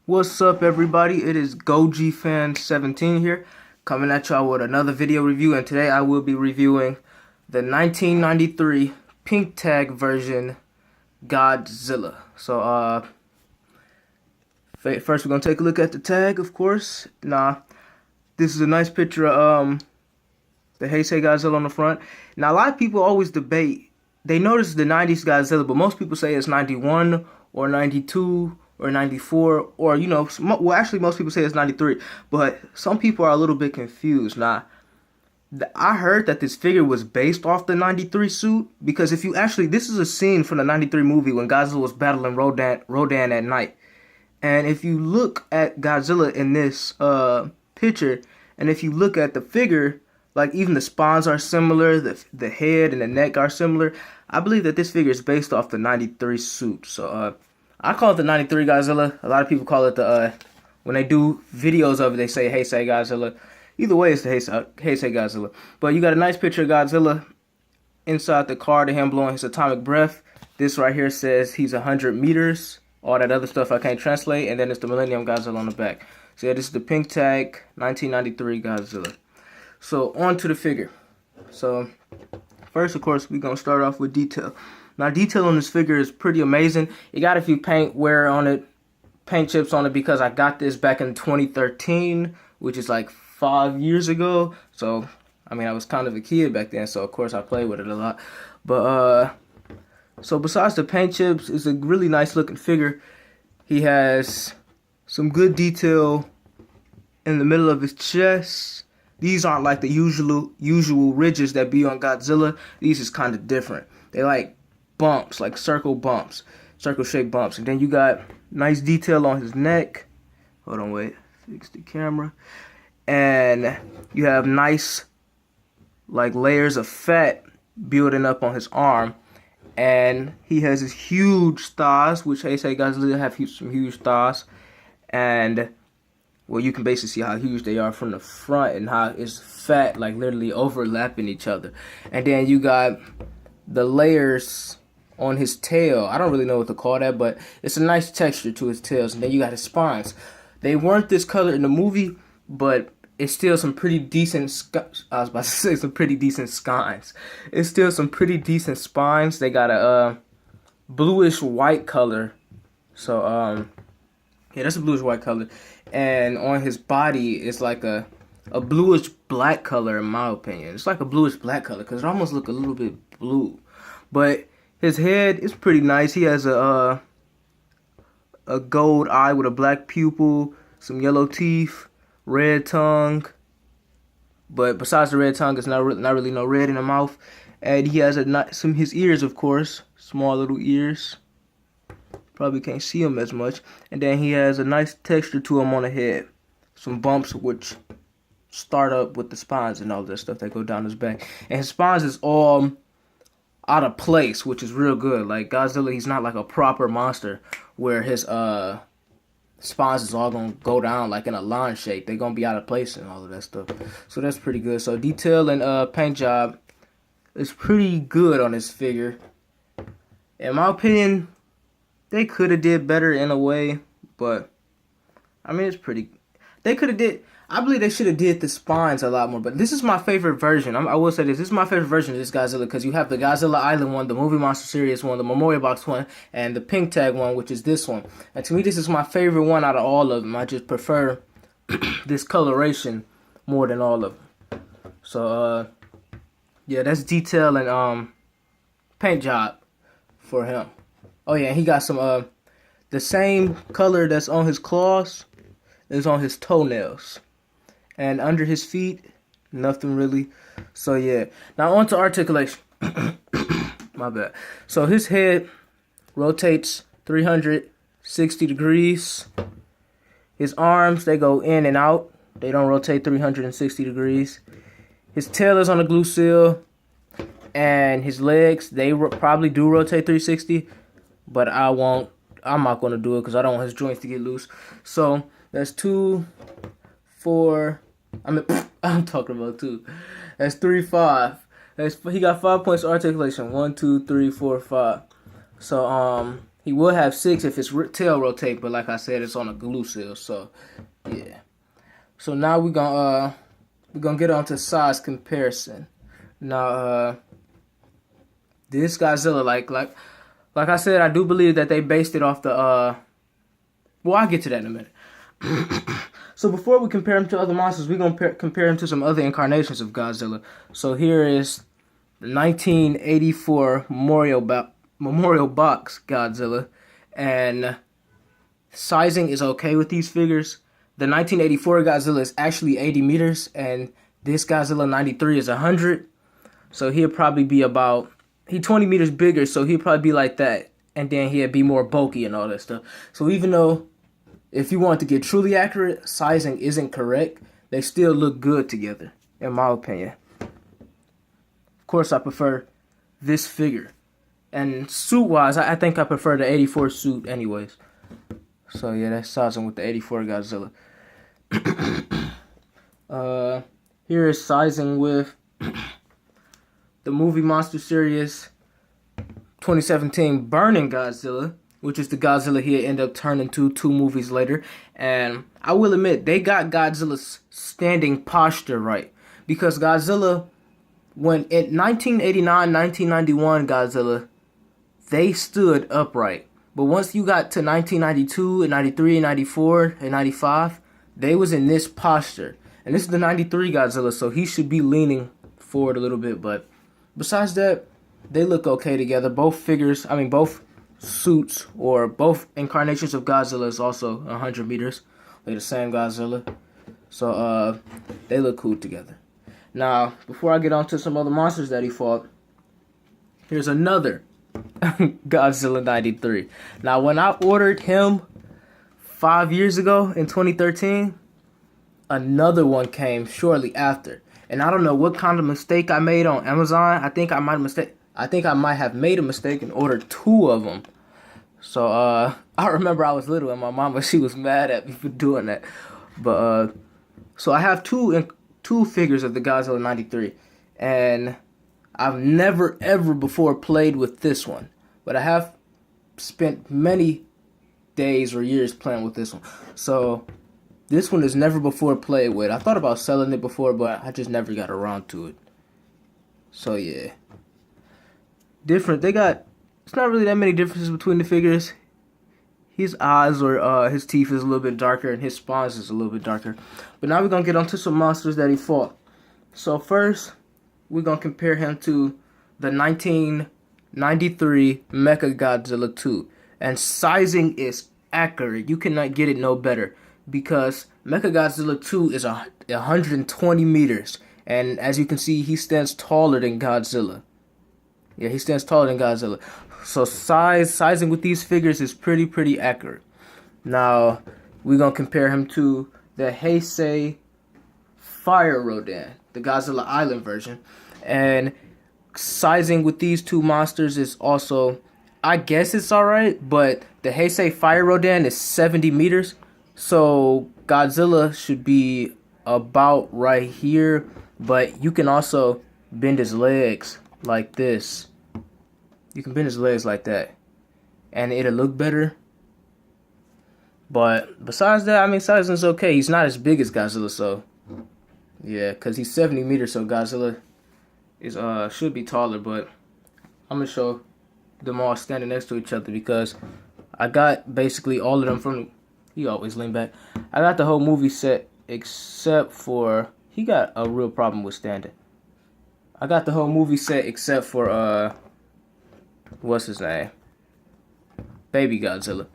What's up, everybody? It is Goji Fan 17 here, coming at y'all with another video review, and today I will be reviewing the 1993 pink tag version Godzilla. So, first we're gonna take a look at the tag, of course. This is a nice picture of the Heisei Godzilla on the front. Now, a lot of people always debate. They notice the 90s Godzilla, but most people say it's 91 or 92 or 94, or well, actually most people say it's 93, but some people are a little bit confused. Now, I heard that this figure was based off the 93 suit, because if you actually, this is a scene from the 93 movie when Godzilla was battling Rodan at night. And if you look at Godzilla in this picture, and if you look at the figure, like even the spines are similar, the head and the neck are similar. I believe that this figure is based off the 93 suit. So I call it the 93 Godzilla. A lot of people call it the, when they do videos of it, they say Heisei Godzilla. Either way, it's the Heisei Godzilla. But you got a nice picture of Godzilla inside the car, to him blowing his atomic breath. This right here says he's 100 meters. All that other stuff I can't translate. And then it's the Millennium Godzilla on the back. So yeah, this is the pink tag 1993 Godzilla. So on to the figure. So first, of course, we're going to start off with detail. Now, detail on this figure is pretty amazing. It got a few paint chips on it, because I got this back in 2013, which is like 5 years ago. So, I mean, I was kind of a kid back then, so of course I played with it a lot. But, so besides the paint chips, it's a really nice looking figure. He has some good detail in the middle of his chest. These aren't like the usual ridges that be on Godzilla. These is kind of different. They like bumps, like circle shaped bumps. And then you got nice detail on his neck. Hold on, wait, fix the camera. And you have nice like layers of fat building up on his arm. And he has his huge thighs, which Heisei Godzilla have some huge thighs. And well, you can basically see how huge they are from the front, and how it's fat, like literally overlapping each other. And then you got the layers on his tail. I don't really know what to call that, but it's a nice texture to his tails. And then you got his spines. They weren't this color in the movie, but it's still some pretty decent, I was about to say some pretty decent spines. It's still some pretty decent spines. They got a bluish white color. So, yeah, that's a bluish white color. And on his body, it's like a bluish black color, in my opinion. It's like a bluish black color, because it almost looks a little bit blue. But his head is pretty nice. He has a gold eye with a black pupil, some yellow teeth, red tongue. But besides the red tongue, it's not really no red in the mouth. And he has his ears, of course, small little ears. Probably can't see him as much. And then he has a nice texture to him on the head. Some bumps which start up with the spines and all that stuff that go down his back. And his spines is all out of place, which is real good. Like Godzilla, he's not like a proper monster where his spines is all gonna go down like in a line shape. They're gonna be out of place and all of that stuff. So that's pretty good. So detail and paint job is pretty good on this figure. In my opinion, they could have did better in a way, but I mean, it's pretty. They could have did. I believe they should have did the spines a lot more. But this is my favorite version. I will say this. This is my favorite version of this Godzilla, because you have the Godzilla Island one, the Movie Monster Series one, the Memorial Box one, and the pink tag one, which is this one. And to me, this is my favorite one out of all of them. I just prefer this coloration more than all of them. So yeah, that's detail and paint job for him. Oh yeah, he got some the same color that's on his claws is on his toenails. And under his feet, nothing really. So yeah. Now on to articulation. My bad. So his head rotates 360 degrees. His arms, they go in and out. They don't rotate 360 degrees. His tail is on a glue seal. And his legs, they probably do rotate 360. But I'm not going to do it, because I don't want his joints to get loose. So that's 2, 4. I'm talking about 2. That's 3, 5. He got 5 points of articulation. 1, 2, 3, 4, 5. So He will have 6 if his tail rotate, but like I said, it's on a glue seal. So yeah. So now we're gonna get on to size comparison. Now this Godzilla, like I said, I do believe that they based it off the well, I'll get to that in a minute. So before we compare him to other monsters, we're gonna compare him to some other incarnations of Godzilla. So here is the 1984 Memorial Box Godzilla, and sizing is okay with these figures. The 1984 Godzilla is actually 80 meters, and this Godzilla 93 is 100. So he'll probably be he's 20 meters bigger, so he'll probably be like that. And then he'll be more bulky and all that stuff. So even though, if you want to get truly accurate, sizing isn't correct, they still look good together, in my opinion. Of course, I prefer this figure. And suit-wise, I think I prefer the 84 suit anyways. So yeah, that's sizing with the 84 Godzilla. Here is sizing with the movie Monster Series 2017 Burning Godzilla, which is the Godzilla he ended up turning to 2 movies later. And I will admit, they got Godzilla's standing posture right. Because Godzilla, when in 1989, 1991 Godzilla, they stood upright. But once you got to 1992 and 93 and 94 and 95, they was in this posture. And this is the 93 Godzilla, so he should be leaning forward a little bit. But besides that, they look okay together. Both figures, both suits or both incarnations of Godzilla is also 100 meters. They're the same Godzilla. So they look cool together. Now, before I get on to some other monsters that he fought, here's another Godzilla 93. Now, when I ordered him 5 years ago in 2013, another one came shortly after. And I don't know what kind of mistake I made on Amazon. I think I might have made a mistake and ordered 2 of them. So I remember I was little and my mama, she was mad at me for doing that. But so I have two figures of the Godzilla 93, and I've never ever before played with this one, but I have spent many days or years playing with this one. So this one is never before played with. I thought about selling it before, but I just never got around to it. So yeah, different. It's not really that many differences between the figures. His eyes or his teeth is a little bit darker, and his spines is a little bit darker. But now we're gonna get onto some monsters that he fought. So first, we're gonna compare him to the 1993 Mechagodzilla 2, and sizing is accurate. You cannot get it no better, because Mechagodzilla 2 is 120 meters, and as you can see, he stands taller than Godzilla. Yeah, he stands taller than Godzilla. So sizing with these figures is pretty accurate. Now, we're going to compare him to the Heisei Fire Rodan, the Godzilla Island version. And sizing with these 2 monsters is also, I guess it's alright, but the Heisei Fire Rodan is 70 meters. So Godzilla should be about right here, but you can also bend his legs like this. You can bend his legs like that, and it'll look better. But besides that, sizing's okay. He's not as big as Godzilla, so yeah, because he's 70 meters, so Godzilla is should be taller. But I'm gonna show them all standing next to each other, because I got basically all of them from. He always lean back. I got the whole movie set except for he got a real problem with standing. I got the whole movie set except for what's his name? Baby Godzilla.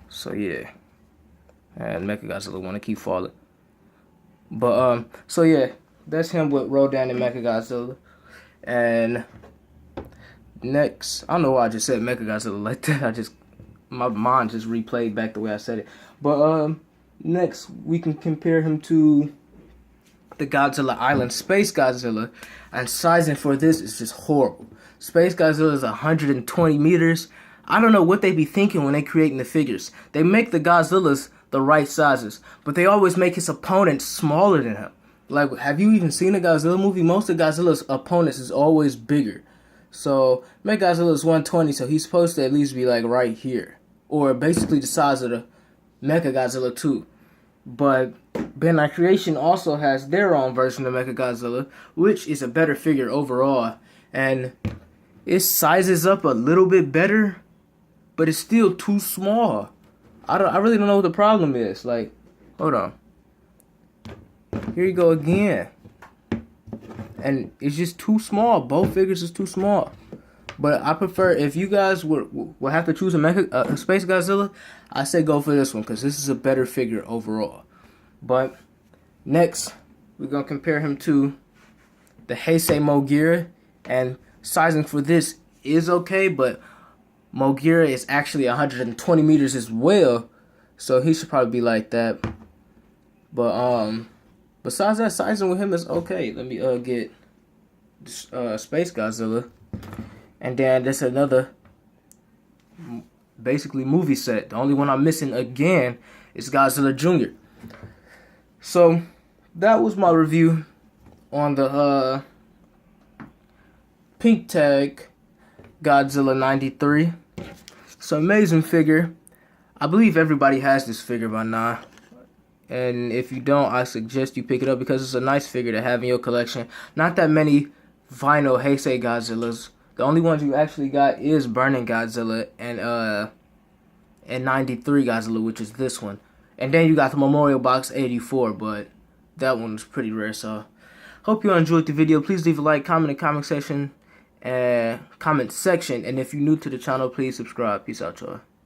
So yeah. And Mechagodzilla wanna keep falling. But so yeah, that's him with Rodan and Mechagodzilla. And next, I don't know why I just said Mechagodzilla like that. My mind just replayed back the way I said it. But next we can compare him to the Godzilla Island Space Godzilla, and sizing for this is just horrible. Space Godzilla is 120 meters. I don't know what they be thinking when they creating the figures. They make the Godzillas the right sizes, but they always make his opponents smaller than him. Like, have you even seen a Godzilla movie? Most of Godzilla's opponents is always bigger. So Mechagodzilla is 120, so he's supposed to at least be like right here, or basically the size of the Mechagodzilla 2. But Bandai Creation also has their own version of Mechagodzilla, which is a better figure overall, and it sizes up a little bit better, but it's still too small. I really don't know what the problem is. Like, hold on. Here you go again. And it's just too small. Both figures is too small. But I prefer, if you guys would have to choose a Space Godzilla, I say go for this one, because this is a better figure overall. But next, we're going to compare him to the Heisei Mogira. And sizing for this is okay, but Mogira is actually 120 meters as well, so he should probably be like that. But besides that, sizing with him is okay. Let me get Space Godzilla, and then there's another basically movie set. The only one I'm missing again is Godzilla Jr. So that was my review on the Pink Tag Godzilla 93. It's an amazing figure. I believe everybody has this figure by now. And if you don't, I suggest you pick it up because it's a nice figure to have in your collection. Not that many vinyl Heisei Godzillas. The only ones you actually got is Burning Godzilla and 93 Godzilla, which is this one. And then you got the Memorial Box 84, but that one's pretty rare. So hope you enjoyed the video. Please leave a like, comment in the comment section. And if you're new to the channel, please subscribe. Peace out, y'all.